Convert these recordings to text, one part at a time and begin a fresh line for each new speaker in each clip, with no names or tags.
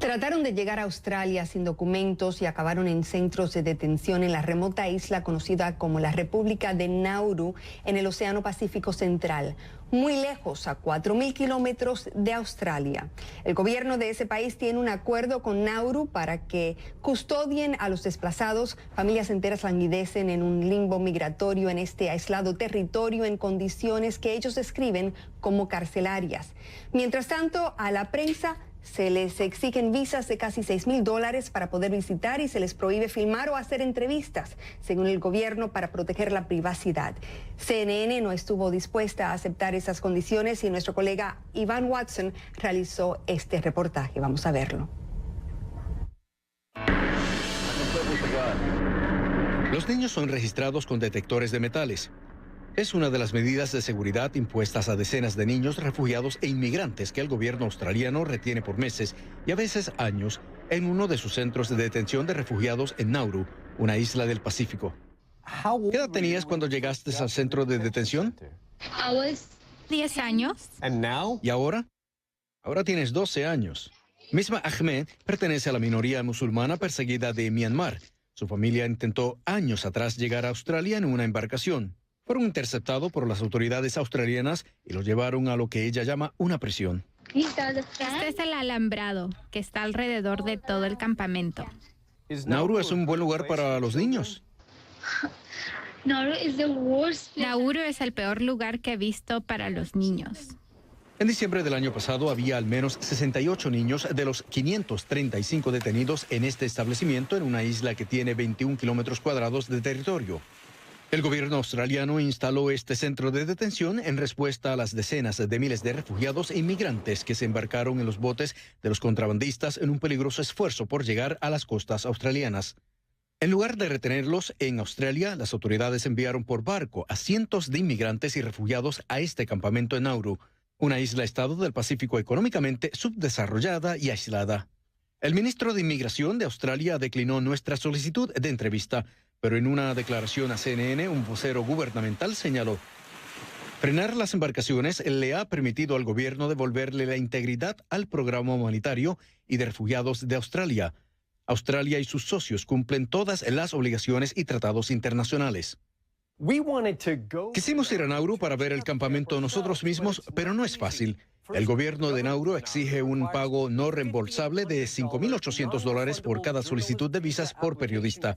Trataron de llegar a Australia sin documentos y acabaron en centros de detención en la remota isla conocida como la República de Nauru en el Océano Pacífico Central, muy lejos, a 4.000 kilómetros de Australia. El gobierno de ese país tiene un acuerdo con Nauru para que custodien a los desplazados. Familias enteras languidecen en un limbo migratorio en este aislado territorio en condiciones que ellos describen como carcelarias. Mientras tanto, a la prensa se les exigen visas de casi $6.000 para poder visitar y se les prohíbe filmar o hacer entrevistas, según el gobierno, para proteger la privacidad. CNN no estuvo dispuesta a aceptar esas condiciones y nuestro colega Ivan Watson realizó este reportaje. Vamos a verlo.
Los niños son registrados con detectores de metales. Es una de las medidas de seguridad impuestas a decenas de niños, refugiados e inmigrantes que el gobierno australiano retiene por meses y a veces años en uno de sus centros de detención de refugiados en Nauru, una isla del Pacífico. ¿Qué edad tenías cuando llegaste al centro de detención?
10 años.
¿Y ahora? Ahora tienes 12 años. Misma Ahmed pertenece a la minoría musulmana perseguida de Myanmar. Su familia intentó años atrás llegar a Australia en una embarcación. Fueron interceptados por las autoridades australianas y los llevaron a lo que ella llama una prisión.
Este es el alambrado que está alrededor de todo el campamento.
¿Nauru es un buen lugar para los niños?
Nauru es el peor lugar que he visto para los niños.
En diciembre del año pasado había al menos 68 niños de los 535 detenidos en este establecimiento en una isla que tiene 21 kilómetros cuadrados de territorio. El gobierno australiano instaló este centro de detención en respuesta a las decenas de miles de refugiados e inmigrantes que se embarcaron en los botes de los contrabandistas en un peligroso esfuerzo por llegar a las costas australianas. En lugar de retenerlos en Australia, las autoridades enviaron por barco a cientos de inmigrantes y refugiados a este campamento en Nauru, una isla-estado del Pacífico económicamente subdesarrollada y aislada. El ministro de Inmigración de Australia declinó nuestra solicitud de entrevista, pero en una declaración a CNN, un vocero gubernamental señaló: frenar las embarcaciones le ha permitido al gobierno devolverle la integridad al programa humanitario y de refugiados de Australia. Australia y sus socios cumplen todas las obligaciones y tratados internacionales. Quisimos ir a Nauru para ver el campamento nosotros mismos, pero no es fácil. El gobierno de Nauru exige un pago no reembolsable de $5.800 por cada solicitud de visas por periodista.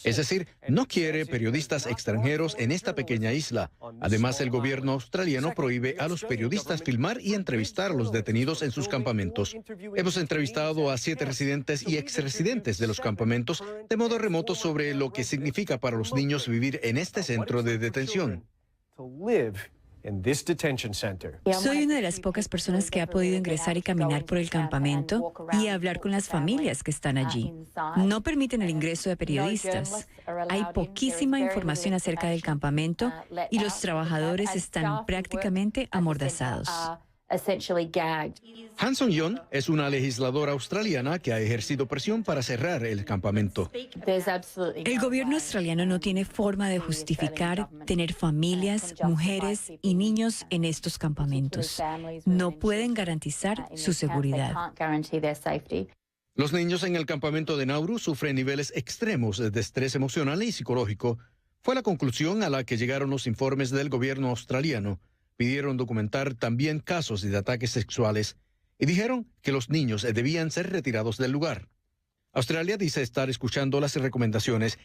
Es decir, no quiere periodistas extranjeros en esta pequeña isla. Además, el gobierno australiano prohíbe a los periodistas filmar y entrevistar a los detenidos en sus campamentos. Hemos entrevistado a 7 residentes y exresidentes de los campamentos de modo remoto sobre lo que significa para los niños vivir en este centro de detención.
Soy una de las pocas personas que ha podido ingresar y caminar por el campamento y hablar con las familias que están allí. No permiten el ingreso de periodistas. Hay poquísima información acerca del campamento y los trabajadores están prácticamente amordazados.
Hanson Young es una legisladora australiana que ha ejercido presión para cerrar el campamento.
El gobierno australiano no tiene forma de justificar tener familias, mujeres y niños en estos campamentos. No pueden garantizar su seguridad.
Los niños en el campamento de Nauru sufren niveles extremos de estrés emocional y psicológico. Fue la conclusión a la que llegaron los informes del gobierno australiano. Pidieron documentar también casos de ataques sexuales y dijeron que los niños debían ser retirados del lugar. Australia dice estar escuchando las recomendaciones.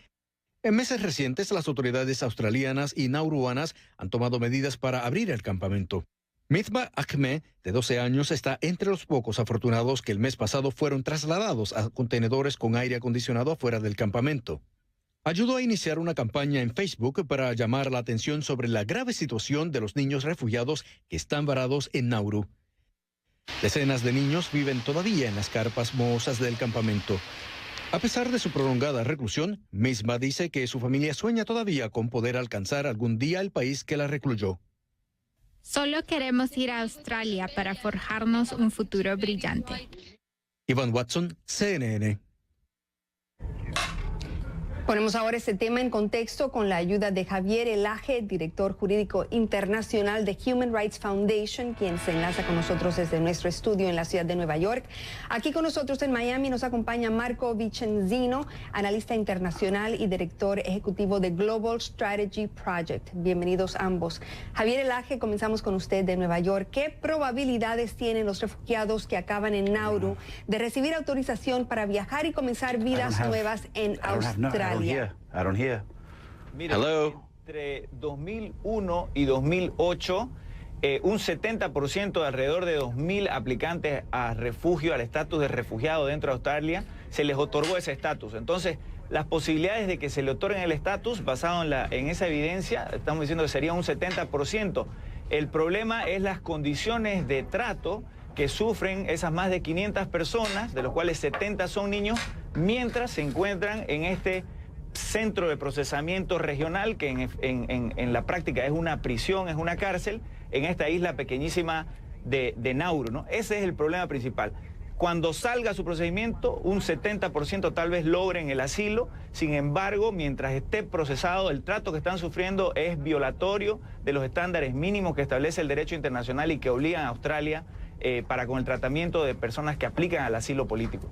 En meses recientes, las autoridades australianas y nauruanas han tomado medidas para abrir el campamento. Misbah Ahmed, de 12 años, está entre los pocos afortunados que el mes pasado fueron trasladados a contenedores con aire acondicionado afuera del campamento. Ayudó a iniciar una campaña en Facebook para llamar la atención sobre la grave situación de los niños refugiados que están varados en Nauru. Decenas de niños viven todavía en las carpas mohosas del campamento. A pesar de su prolongada reclusión, Misbah dice que su familia sueña todavía con poder alcanzar algún día el país que la recluyó.
Solo queremos ir a Australia para forjarnos un futuro brillante.
Ivan Watson, CNN.
Ponemos ahora este tema en contexto con la ayuda de Javier Elaje, director jurídico internacional de Human Rights Foundation, quien se enlaza con nosotros desde nuestro estudio en la ciudad de Nueva York. Aquí con nosotros en Miami nos acompaña Marco Vicenzino, analista internacional y director ejecutivo de Global Strategy Project. Bienvenidos ambos. Javier Elaje, comenzamos con usted de Nueva York. ¿Qué probabilidades tienen los refugiados que acaban en Nauru de recibir autorización para viajar y comenzar vidas nuevas en Australia?
I don't hear.
Mira,
Hello.
Entre 2001 y 2008, un 70% de alrededor de 2.000 aplicantes a refugio, al estatus de refugiado dentro de Australia, se les otorgó ese estatus. Entonces, las posibilidades de que se le otorguen el estatus, basado en esa evidencia, estamos diciendo que sería un 70%. El problema es las condiciones de trato que sufren esas más de 500 personas, de los cuales 70 son niños, mientras se encuentran en este centro de procesamiento regional, que en la práctica es una prisión, es una cárcel, en esta isla pequeñísima de Nauru, ¿no? Ese es el problema principal. Cuando salga su procedimiento, un 70% tal vez logren el asilo. Sin embargo, mientras esté procesado, el trato que están sufriendo es violatorio de los estándares mínimos que establece el derecho internacional y que obligan a Australia para con el tratamiento de personas que aplican al asilo político.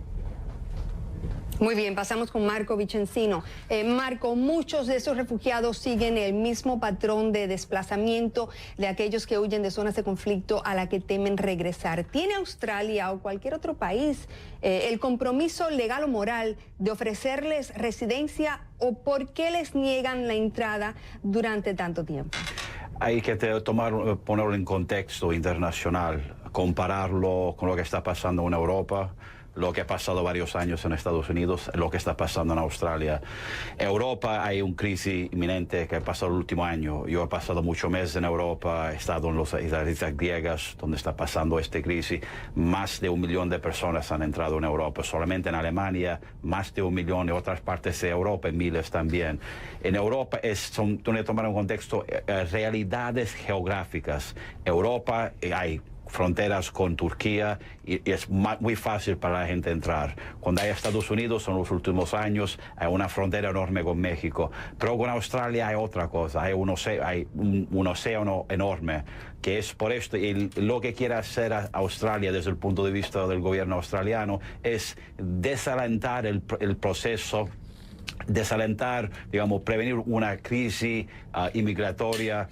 Muy bien, pasamos con Marco Vicenzino. Marco, muchos de esos refugiados siguen el mismo patrón de desplazamiento de aquellos que huyen de zonas de conflicto a la que temen regresar. ¿Tiene Australia o cualquier otro país el compromiso legal o moral de ofrecerles residencia, o por qué les niegan la entrada durante tanto tiempo?
Hay que ponerlo en contexto internacional, compararlo con lo que está pasando en Europa, lo que ha pasado varios años en Estados Unidos, lo que está pasando en Australia. En Europa hay una crisis inminente que ha pasado el último año. Yo he pasado muchos meses en Europa, he estado en las islas griegas, donde está pasando esta crisis. Más de 1 millón de personas han entrado en Europa. Solamente en Alemania, más de 1 millón, en otras partes de Europa, miles también. En Europa, tengo que tomar en contexto realidades geográficas. Europa hay fronteras con Turquía y es muy fácil para la gente entrar. Cuando hay Estados Unidos, en los últimos años, hay una frontera enorme con México. Pero con Australia hay otra cosa, hay un océano enorme, que es por esto, y lo que quiere hacer Australia desde el punto de vista del gobierno australiano es desalentar el proceso, desalentar, digamos, prevenir una crisis inmigratoria,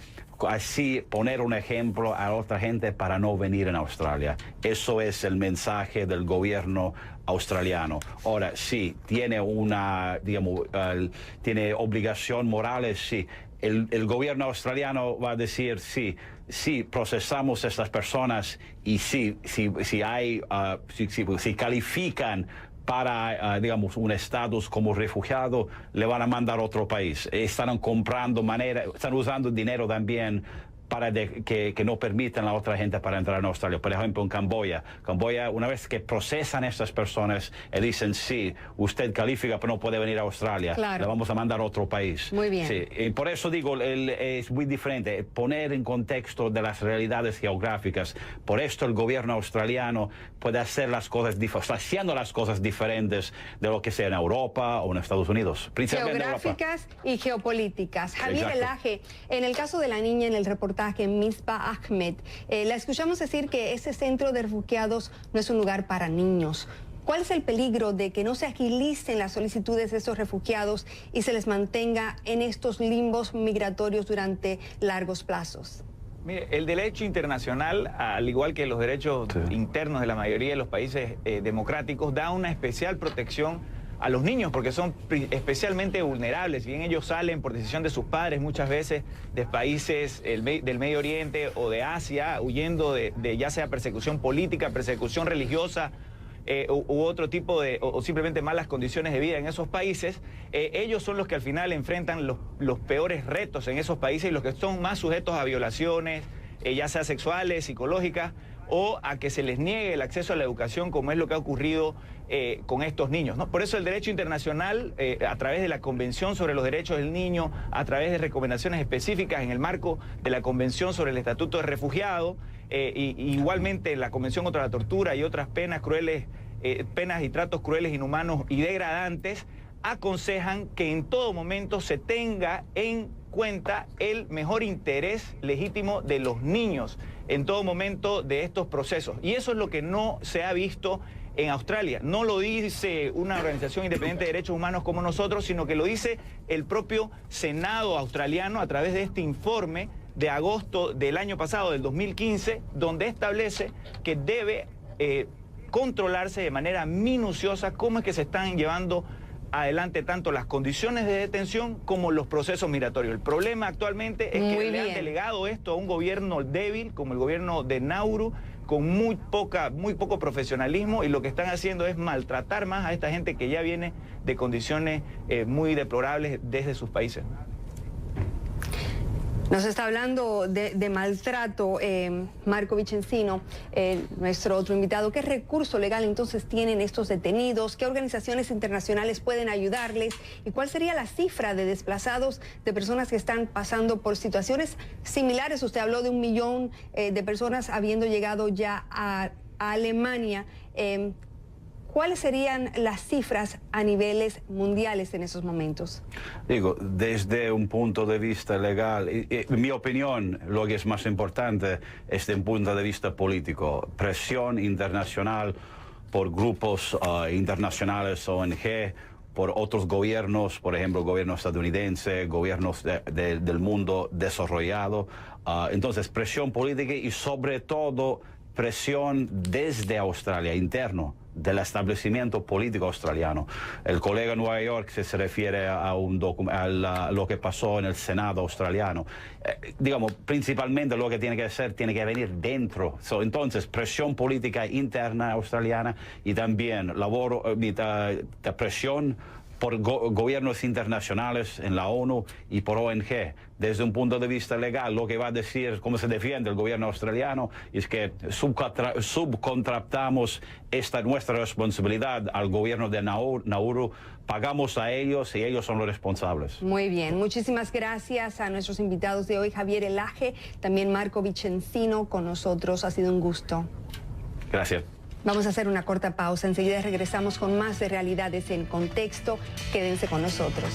así poner un ejemplo a otra gente para no venir en Australia. Eso es el mensaje del gobierno australiano. Ahora, sí, tiene tiene obligación morales, sí. El gobierno australiano va a decir, sí, procesamos a estas personas y si califican para, digamos, un estatus como refugiado, le van a mandar a otro país. Están usando dinero también para que no permitan a la otra gente para entrar en Australia. Por ejemplo, en Camboya, una vez que procesan a estas personas y dicen, sí, usted califica, pero no puede venir a Australia,
claro,
le vamos a mandar a otro país.
Muy bien.
Sí, y por eso digo, es muy diferente, poner en contexto de las realidades geográficas. Por esto el gobierno australiano puede hacer las cosas, está haciendo las cosas diferentes de lo que sea en Europa o en Estados Unidos.
Geográficas y geopolíticas. Javier Elaje, en el caso de la niña en el reportaje, Misbah Ahmed, la escuchamos decir que ese centro de refugiados no es un lugar para niños. ¿Cuál es el peligro de que no se agilicen las solicitudes de esos refugiados y se les mantenga en estos limbos migratorios durante largos plazos?
Mire, el derecho internacional, al igual que los derechos internos de la mayoría de los países democráticos, da una especial protección a los niños porque son especialmente vulnerables. Bien, ellos salen por decisión de sus padres muchas veces de países del Medio Oriente o de Asia, huyendo de ya sea persecución política, persecución religiosa, u otro tipo o simplemente malas condiciones de vida en esos países. Ellos son los que al final enfrentan los peores retos en esos países y los que son más sujetos a violaciones, ya sea sexuales, psicológicas, o a que se les niegue el acceso a la educación, como es lo que ha ocurrido con estos niños, ¿no? Por eso el derecho internacional, a través de la Convención sobre los Derechos del Niño, a través de recomendaciones específicas en el marco de la Convención sobre el Estatuto de Refugiado, igualmente la Convención contra la Tortura y otras penas crueles, penas y tratos crueles, inhumanos y degradantes, aconsejan que en todo momento se tenga en cuenta el mejor interés legítimo de los niños en todo momento de estos procesos. Y eso es lo que no se ha visto en Australia. No lo dice una organización independiente de derechos humanos como nosotros, sino que lo dice el propio Senado australiano a través de este informe de agosto del año pasado, del 2015, donde establece que debe controlarse de manera minuciosa cómo es que se están llevando adelante tanto las condiciones de detención como los procesos migratorios. El problema actualmente es que le han delegado esto a un gobierno débil como el gobierno de Nauru, con muy poco profesionalismo, y lo que están haciendo es maltratar más a esta gente que ya viene de condiciones muy deplorables desde sus países.
Nos está hablando de maltrato, Marco Vicencino, nuestro otro invitado. ¿Qué recurso legal entonces tienen estos detenidos? ¿Qué organizaciones internacionales pueden ayudarles? ¿Y cuál sería la cifra de desplazados, de personas que están pasando por situaciones similares? Usted habló de 1 millón de personas habiendo llegado ya a Alemania. ¿Cuáles serían las cifras a niveles mundiales en esos momentos?
Digo, desde un punto de vista legal, en mi opinión, lo que es más importante es desde un punto de vista político. Presión internacional por grupos internacionales, ONG, por otros gobiernos, por ejemplo, el gobierno estadounidense, gobiernos del mundo desarrollado. Entonces, presión política y sobre todo presión desde Australia, interno, del establecimiento político australiano. El colega en Nueva York se refiere a lo que pasó en el Senado australiano. Digamos, principalmente lo que tiene que hacer, tiene que venir dentro. Entonces, presión política interna australiana y también presión por gobiernos internacionales en la ONU y por ONG. Desde un punto de vista legal, lo que va a decir, cómo se defiende el gobierno australiano, es que subcontratamos nuestra responsabilidad al gobierno de Nauru, pagamos a ellos y ellos son los responsables.
Muy bien, muchísimas gracias a nuestros invitados de hoy, Javier Elaje, también Marco Vicencino con nosotros, ha sido un gusto.
Gracias.
Vamos a hacer una corta pausa, enseguida regresamos con más de Realidades en Contexto, quédense con nosotros.